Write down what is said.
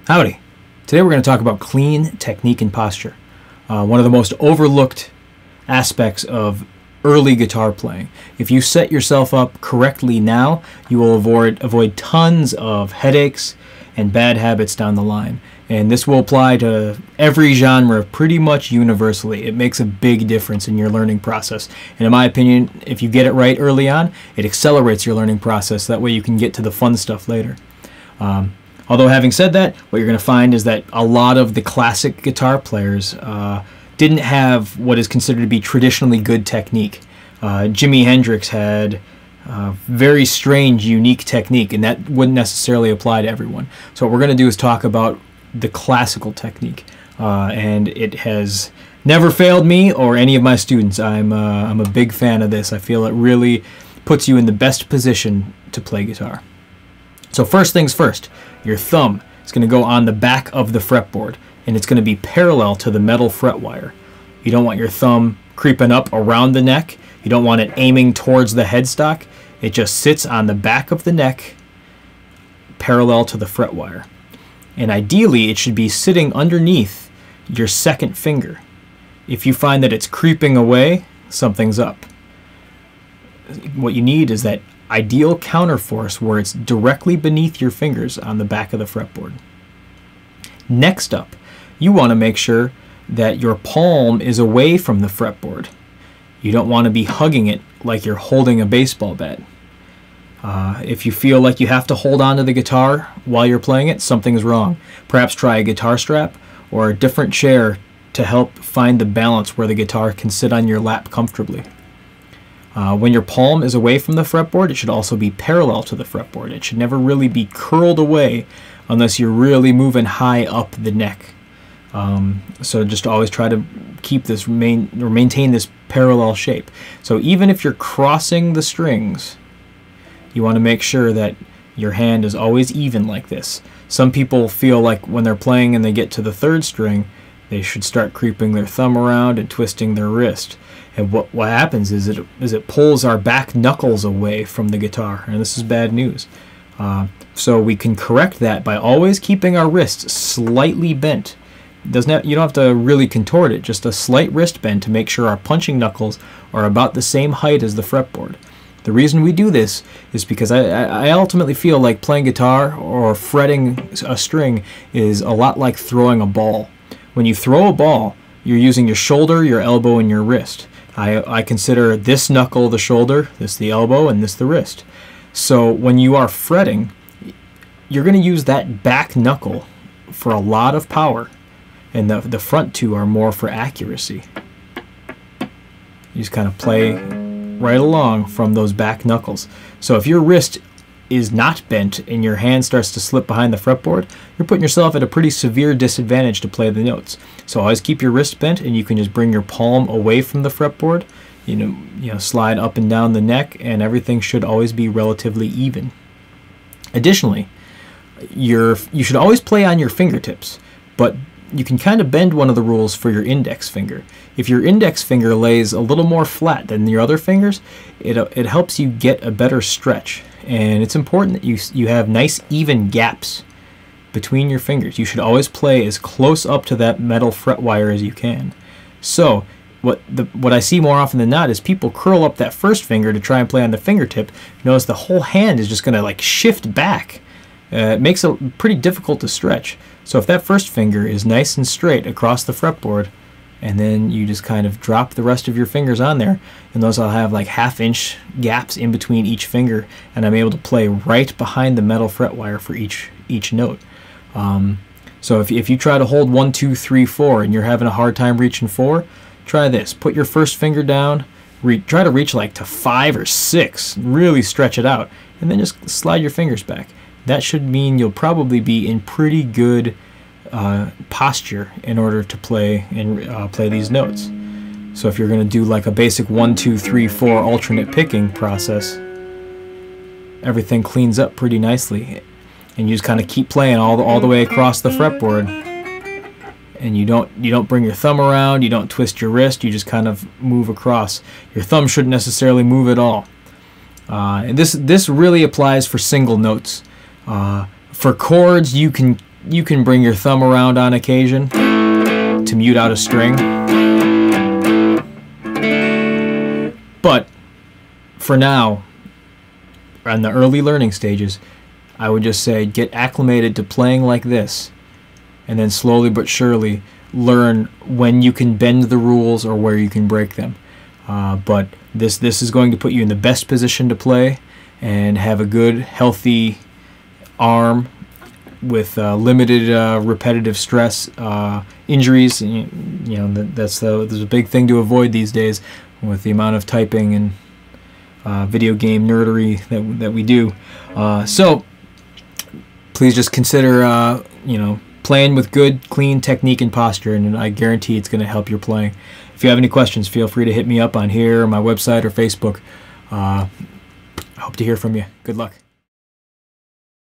Howdy. Today we're going to talk about clean technique and posture. One of the most overlooked aspects of early guitar playing. If you set yourself up correctly now, you will avoid tons of headaches and bad habits down the line. And this will apply to every genre pretty much universally. It makes a big difference in your learning process. And in my opinion, if you get it right early on, it accelerates your learning process. That way you can get to the fun stuff later. Although having said that, what you're going to find is that a lot of the classic guitar players didn't have what is considered to be traditionally good technique. Jimi Hendrix had very strange, unique technique, and that wouldn't necessarily apply to everyone. So what we're going to do is talk about the classical technique, and it has never failed me or any of my students. I'm a big fan of this. I feel it really puts you in the best position to play guitar. So first things first, your thumb is going to go on the back of the fretboard, and it's going to be parallel to the metal fret wire. You don't want your thumb creeping up around the neck. You don't want it aiming towards the headstock. It just sits on the back of the neck, parallel to the fret wire. And ideally, it should be sitting underneath your second finger. If you find that it's creeping away, something's up. What you need is that ideal counterforce where it's directly beneath your fingers on the back of the fretboard. Next up, you want to make sure that your palm is away from the fretboard. You don't want to be hugging it like you're holding a baseball bat. If you feel like you have to hold on to the guitar while you're playing it, something's wrong. Perhaps try a guitar strap or a different chair to help find the balance where the guitar can sit on your lap comfortably. When your palm is away from the fretboard, it should also be parallel to the fretboard. It should never really be curled away unless you're really moving high up the neck. So just always try to keep this maintain this parallel shape. So even if you're crossing the strings, you want to make sure that your hand is always even like this. Some people feel like when they're playing and they get to the third string, they should start creeping their thumb around and twisting their wrist. And what happens is it pulls our back knuckles away from the guitar, and this is bad news. So we can correct that by always keeping our wrists slightly bent. You don't have to really contort it, just a slight wrist bend to make sure our punching knuckles are about the same height as the fretboard. The reason we do this is because I ultimately feel like playing guitar or fretting a string is a lot like throwing a ball. When you throw a ball, you're using your shoulder, your elbow, and your wrist. I consider this knuckle the shoulder, this the elbow, and this the wrist. So when you are fretting, you're going to use that back knuckle for a lot of power, and the front two are more for accuracy. You just kind of play right along from those back knuckles. So if your wrist is not bent and your hand starts to slip behind the fretboard, you're putting yourself at a pretty severe disadvantage to play the notes. So always keep your wrist bent, and you can just bring your palm away from the fretboard, slide up and down the neck, and everything should always be relatively even. Additionally, you should always play on your fingertips, but you can kind of bend one of the rules for your index finger. If your index finger lays a little more flat than your other fingers, it helps you get a better stretch. And it's important that you have nice even gaps between your fingers. You should always play as close up to that metal fret wire as you can. So what I see more often than not is people curl up that first finger to try and play on the fingertip. Notice the whole hand is just going to like shift back. It makes it pretty difficult to stretch. So if that first finger is nice and straight across the fretboard, and then you just kind of drop the rest of your fingers on there, and those I'll have like half-inch gaps in between each finger, and I'm able to play right behind the metal fret wire for each note. So if you try to hold 1, 2, 3, 4 and you're having a hard time reaching 4, try this. Put your first finger down, try to reach like to 5 or 6, really stretch it out, and then just slide your fingers back. That should mean you'll probably be in pretty good posture in order to play these notes. So if you're going to do like a basic 1, 2, 3, 4 alternate picking process, everything cleans up pretty nicely, and you just kind of keep playing all the way across the fretboard. And you don't bring your thumb around, you don't twist your wrist, you just kind of move across. Your thumb shouldn't necessarily move at all. And this really applies for single notes. For chords, you can you can bring your thumb around on occasion to mute out a string. But for now, on the early learning stages, I would just say get acclimated to playing like this, and then slowly but surely learn when you can bend the rules or where you can break them. But this is going to put you in the best position to play and have a good, healthy arm with limited repetitive stress, injuries. You know, there's a big thing to avoid these days with the amount of typing and video game nerdery that we do. So please just consider you know, playing with good, clean technique and posture, and I guarantee it's going to help your playing. If you have any questions, feel free to hit me up on here, or my website, or Facebook. I hope to hear from you. Good luck.